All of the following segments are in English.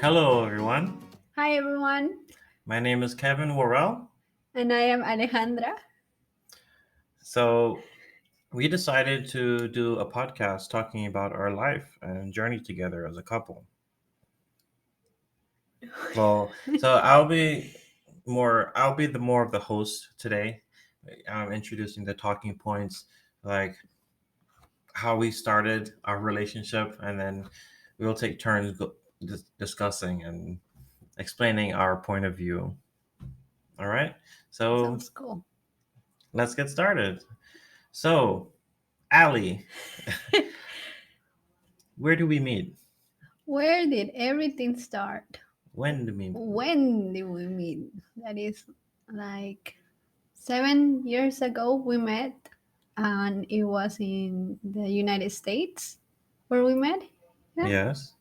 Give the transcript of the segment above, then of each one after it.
Hello, everyone. Hi everyone, My name is Kevin Worrell. and I am Alejandra. So, we decided to do a podcast talking about our life and journey together as a couple. I'll be the more of the host today. I'm introducing the talking points, like how we started our relationship, and then we'll take turns discussing and explaining our point of view. All right. So, Sounds cool. let's get started. So, Ali, where do we meet? Where did everything start? When do we meet? When did we meet? That is like 7 years ago we met, and it was in the United States where we met. Yeah. Yes.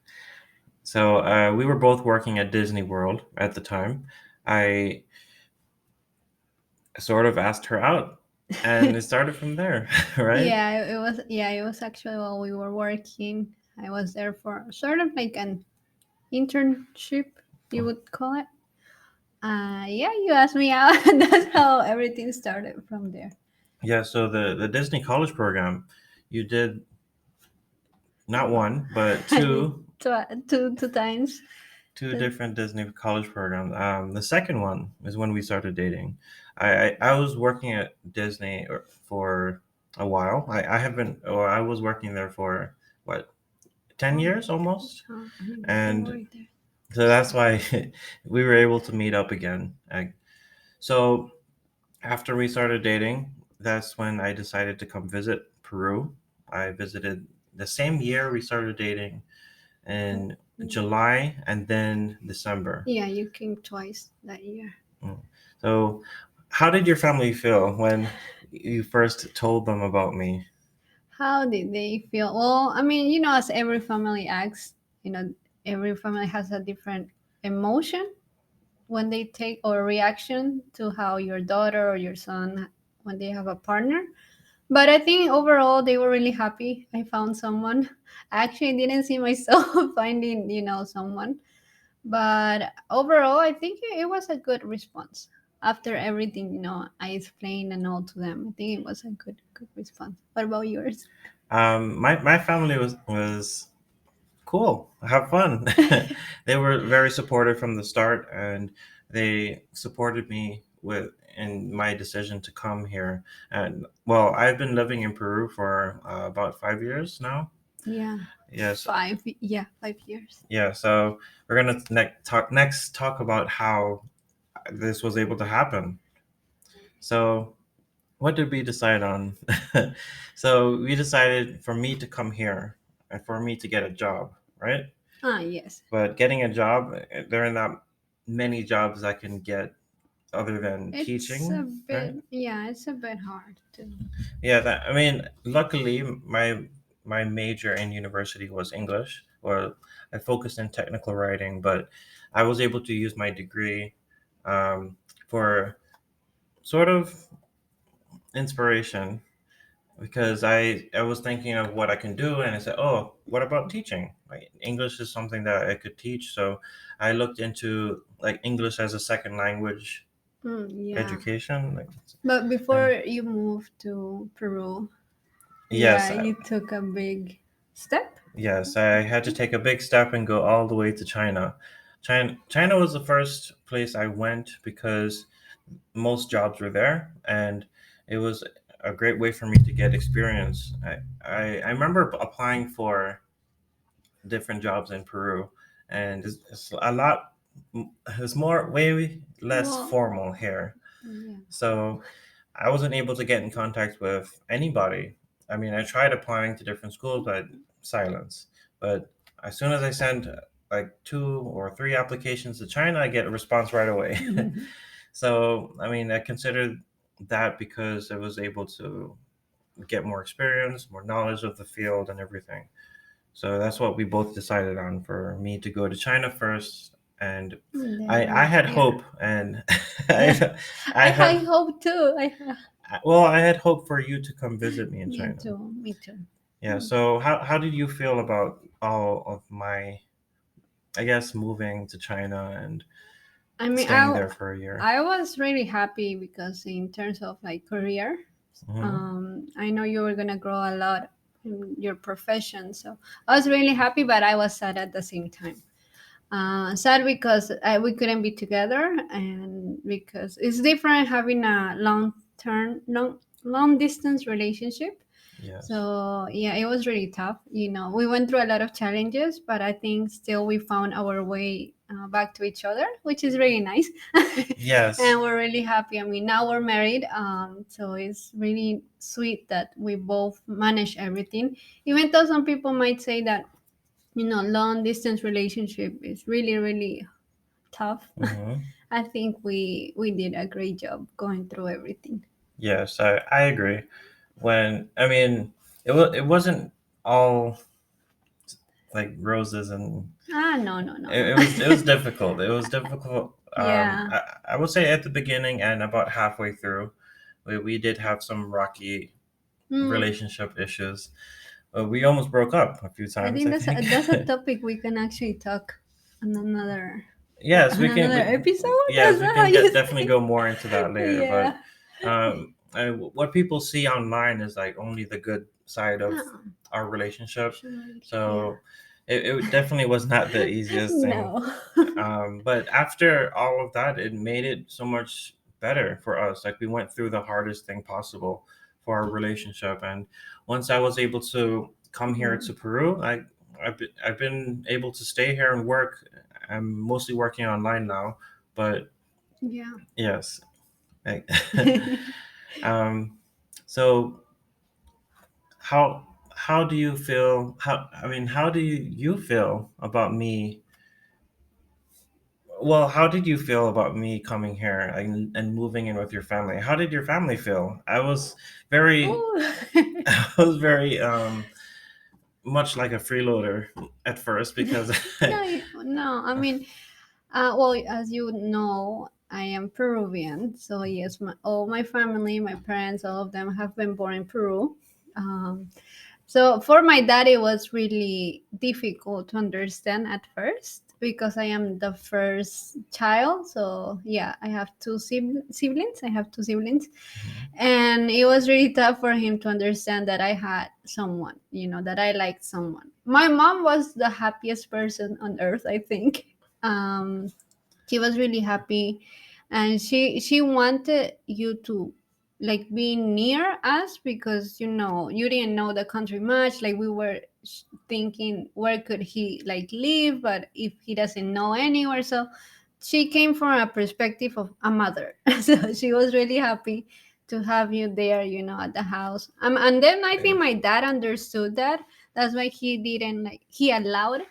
So we were both working at Disney World at the time. I sort of asked her out, and it started from there, right? Yeah, it was. Yeah, it was actually while we were working. I was there for sort of like an internship, you would call it. Yeah, you asked me out. That's how everything started from there. Yeah. So the Disney College program, you did not one but I did two two times. two The- different Disney College programs. The second one is when we started dating. I was working at Disney for a while. I haven't. Or I was working there for what 10 years almost, I mean, you and were there. so that's why we were able to meet up again. So after we started dating, that's when I decided to come visit Peru. I visited the same year we started dating in July and then December. Yeah, you came twice that year. Mm. So, how did your family feel when you first told them about me? How did they feel? Well, I mean, as every family acts, every family has a different emotion when they take or reaction to how your daughter or your son when they have a partner. But I think overall they were really happy. I found someone. I actually didn't see myself finding, someone. But overall, I think it was a good response. After everything, I explained and all to them. I think it was a good response. What about yours? My family was cool. Have fun. They were very supportive from the start, and they supported me with in my decision to come here. And well, I've been living in Peru for about 5 years now. Yeah, Yes, 5 years. yeah. So we're gonna next talk about how this was able to happen. So what did we decide on? So we decided for me to come here and for me to get a job, right? Ah, yes. But getting a job, there are not many jobs I can get other than It's a teaching, right? bit, yeah, it's a bit hard to. Yeah, I mean, luckily my major in university was English, or I focused in technical writing, but I was able to use my degree for sort of inspiration because I was thinking of what I can do, and I said, "Oh, what about teaching? Like English is something that I could teach." So I looked into like English as a second language Yeah. education. But And before you moved to Peru, yes, yeah, you took a big step. yes, I had to take a big step and go all the way to China. China was the first place I went because most jobs were there, and it was a great way for me to get experience. I remember applying for different jobs in Peru, and it's a lot. It's more way less Well, formal here. yeah. So I wasn't able to get in contact with anybody. I mean, I tried applying to different schools, but silence. But as soon as I send like 2 or 3 applications to China, I get a response right away. So I mean, I considered that because I was able to get more experience, more knowledge of the field, and everything. So that's what we both decided on for me to go to China first. And I Then, had yeah. hope, and I, I I had hope too. I had hope for you to come visit me in Me China. too. Me too. Yeah. So how did you feel about all of my I guess moving to China and I mean, staying there for a year. I was really happy because in terms of like career, Hmm. I know you were gonna grow a lot in your profession, so I was really happy, but I was sad at the same time. Sad because we couldn't be together, and because it's different having a long distance relationship. Yes. So yeah, it was really tough. We went through a lot of challenges, but I think still we found our way back to each other, which is really nice. Yes. And we're really happy. I mean, now we're married, so it's really sweet that we both manage everything. Even though some people might say that long distance relationship is really really tough. Hmm. I think we did a great job going through everything. Yes, I agree. When I mean, it wasn't all like roses, and No, no, no, no. it was difficult. It was difficult. Yeah. I would say at the beginning and about halfway through, we did have some rocky Hmm. relationship issues. We almost broke up a few I times, think I that's a, think. that's a topic we can actually talk on Yes, we on can. another episode. Yes, That's we how can you definitely say. go more into that later. But Yeah. what people see online is like only the good side of Oh, our relationship. sure. Yeah. So it definitely was not the easiest thing. No. But after all of that, it made it so much better for us. Like we went through the hardest thing possible for our relationship, and once I was able to come here Mm, to Peru, I've been able to stay here and work. I'm mostly working online now, but yeah. yes, like, um, so how do you feel? How do you feel about me? Well, how did you feel about me coming here and moving in with your family? How did your family feel? I was very, Oh. I was very much like a freeloader at first because No, no. I mean, well, as you know, I am Peruvian. So yes, all my family, my parents, all of them have been born in Peru. Um, So for my dad, it was really difficult to understand at first because I am the first child. So yeah, I have two siblings. I have two siblings, and it was really tough for him to understand that I had someone, that I liked someone. My mom was the happiest person on earth, I think. Um, she was really happy, and she wanted you to like be near us because you didn't know the country much. Like we were thinking where could he like live, but if he doesn't know anywhere. So she came from a perspective of a mother. So she was really happy to have you there, at the house. And then I think my dad understood that. That's why he didn't like he allowed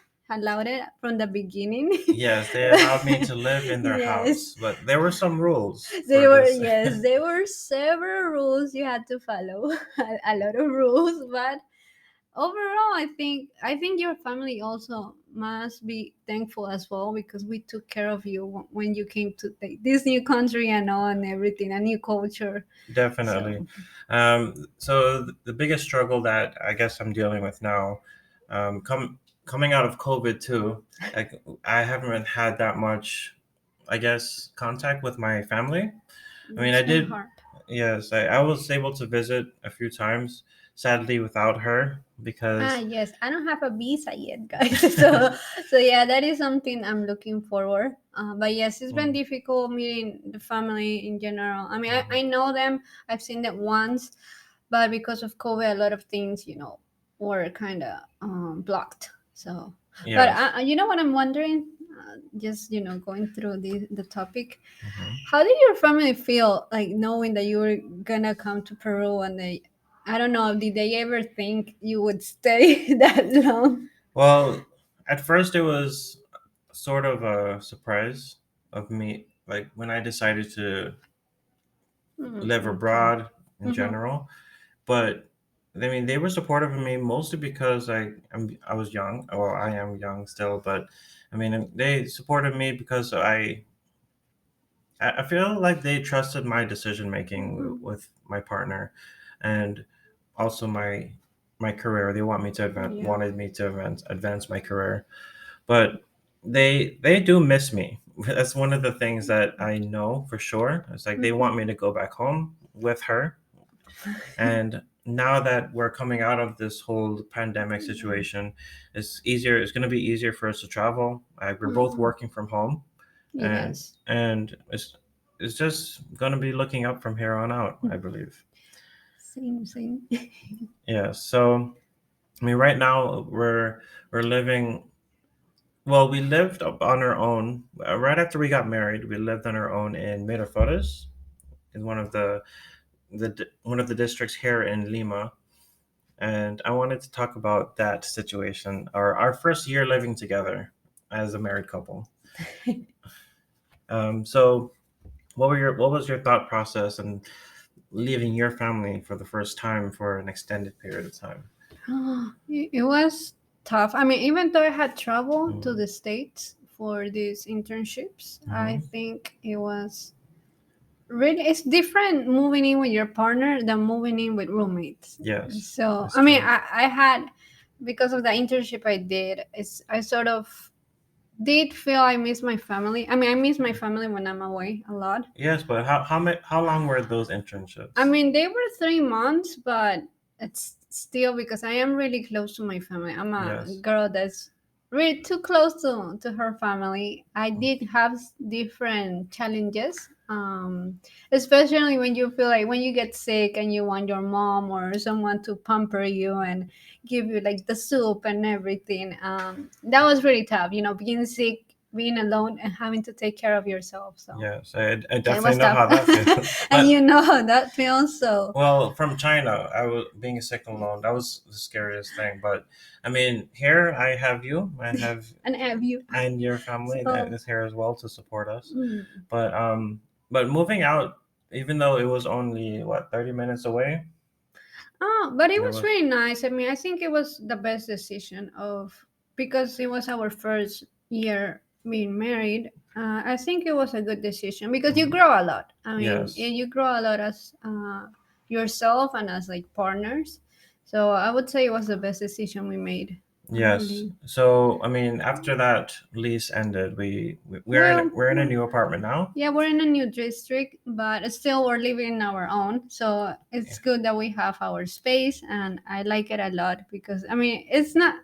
it from the beginning. yes, they allowed me to live in their Yes, house, but there were some rules they for were. this. Yes, there were several rules you had to follow. A lot of rules, but overall, I think your family also must be thankful as well because we took care of you when you came to this new country and all and everything, a new culture. Definitely. So. So the biggest struggle that I guess I'm dealing with now, coming out of COVID too, like I haven't had that much, I guess, contact with my family. I mean, It's I kind of did, hard. yes, I was able to visit a few times, sadly without her because, Yes, I don't have a visa yet, guys. So yeah, that is something I'm looking forward. But yes, it's been Mm, difficult meeting the family in general. I mean, I mhm. know them. I've seen them once, but because of COVID, a lot of things, were kind of blocked. So, but Yes. you know what I'm wondering? Just going through the topic. Mhm. How did your family feel like knowing that you were gonna come to Peru and I don't know, did they ever think you would stay that long? Well, at first it was sort of a surprise of me, like when I decided to live Okay. abroad in Mm-hmm. general. But I mean, they were supportive of me mostly because I was young. Well, I am young still, but I mean, they supported me because I feel like they trusted my decision making Mm-hmm. with my partner, and also my career. They Yeah. wanted me to advance my career. But they do miss me. That's one of the things that I know for sure. It's like they want me to go back home with her. And now that we're coming out of this whole pandemic situation, it's easier. It's going to be easier for us to travel. We're both working from home, and Yes. it's just going to be looking up from here on out, I believe. Same. Yeah. So I mean, right now we're living. Well, we lived up on our own right after we got married. We lived on our own in Miraflores, in one of the districts here in Lima. And I wanted to talk about that situation, our first year living together as a married couple. So, what was your thought process in leaving your family for the first time for an extended period of time? It was tough. I mean, even though I had traveled to Mm-hmm. the States for these internships, I Mm-hmm. think it was really, it's different moving in with your partner than moving in with roommates. Yes, So, that's I mean, true. I had, because of the internship I did, I sort of did feel I miss my family. I mean, I miss my family when I'm away a lot. Yes, but how long were those I internships? mean, they were 3 months, but it's still because I am really close to my family. I'm a Yes. girl that's really too close to her family. I did have different challenges, especially when you feel like when you get sick and you want your mom or someone to pamper you and give you like the soup and everything. That was really tough, being sick, being alone, and having to take care of yourself. So. Yes, I So it definitely was know tough. how that feels. And But you know how that feels. So, well, from China, I was being sick alone. That was the scariest thing. But I mean, here I have you. I have and have you. and your family that So, is here as well to support us. mm. But but moving out, even though it was only what 30 minutes away, But it it was was really nice. I mean, I think it was the best decision because it was our first year being married. I think it was a good decision because you mhm, grow a lot. I mean, yes. you grow a lot as yourself and as like partners. So I would say it was the best decision we made. I Yes. believe. So I mean, after that lease ended, Well, we're in a new apartment now. yeah, we're in a new district, but still we're living on our own. So Yeah. it's good that we have our space, and I like it a lot because I mean it's not,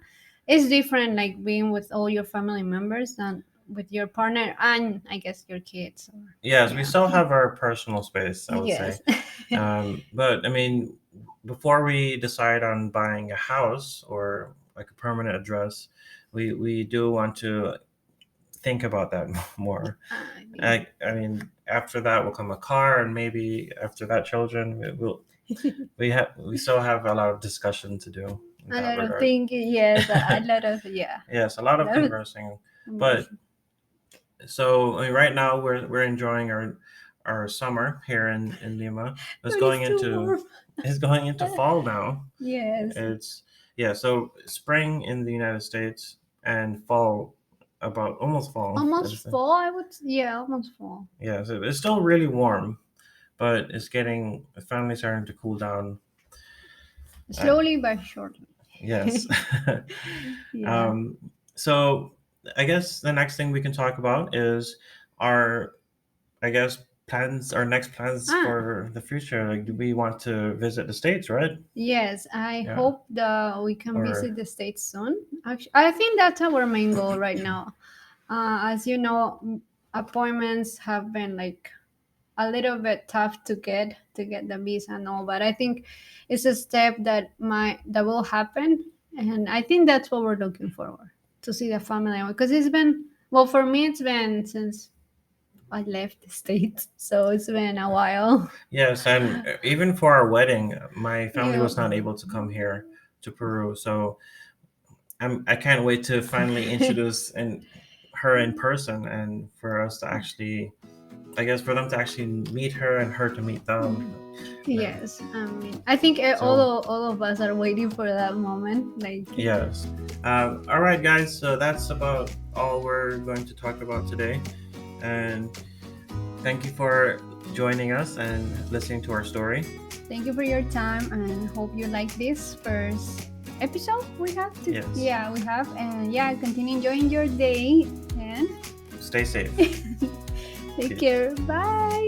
it's different like being with all your family members than with your partner and I guess your kids. Or, Yes, we yeah. still have our personal space, I would say. Yes. But I mean, before we decide on buying a house or like a permanent address, we do want to think about that more. I mean, I mean, after that will come a car, and maybe after that, children. We still have a lot of discussion to do in a that lot of regard. thinking. Yes, a lot of yeah, Yes, a lot a of lot of conversing. But emotion. so I mean, right now we're enjoying our summer here in Lima. It's But going it's too into warm. it's going into fall now. Yes. It's yeah. So spring in the United States and fall about almost fall. Almost fall, I would. Yeah, almost fall. Yeah, so it's still really warm, but it's finally starting to cool down. Uh, Slowly but surely. yes. Yeah. um, so I guess the next thing we can talk about is our, I guess, plans, our next plans Ah, for the future. Like, do we want to visit the States, right? yes. I Yeah. hope that we can Or, visit the States soon. Actually, I think that's our main goal right now. As you know, appointments have been like a little bit tough to get the visa and all, but I think it's a step that will happen, and I think that's what we're looking forward to see the family because it's been well for me. It's been since I left the States, so it's been a while. yes, and even for our wedding, my family Yeah. was not able to come here to Peru. So I can't wait to finally introduce her in person and for us to actually, I guess, for them to actually meet her and her to meet them. Yeah. Yes, I mean, I think So all of us are waiting for that moment. Like, yes. All right, guys. So that's about all we're going to talk about today. And thank you for joining us and listening to our story. thank you for your time, and hope you like this first episode we have. Yes. Yeah, we have, and yeah, continue enjoying your day, again. Stay safe. Take Peace. care. Bye.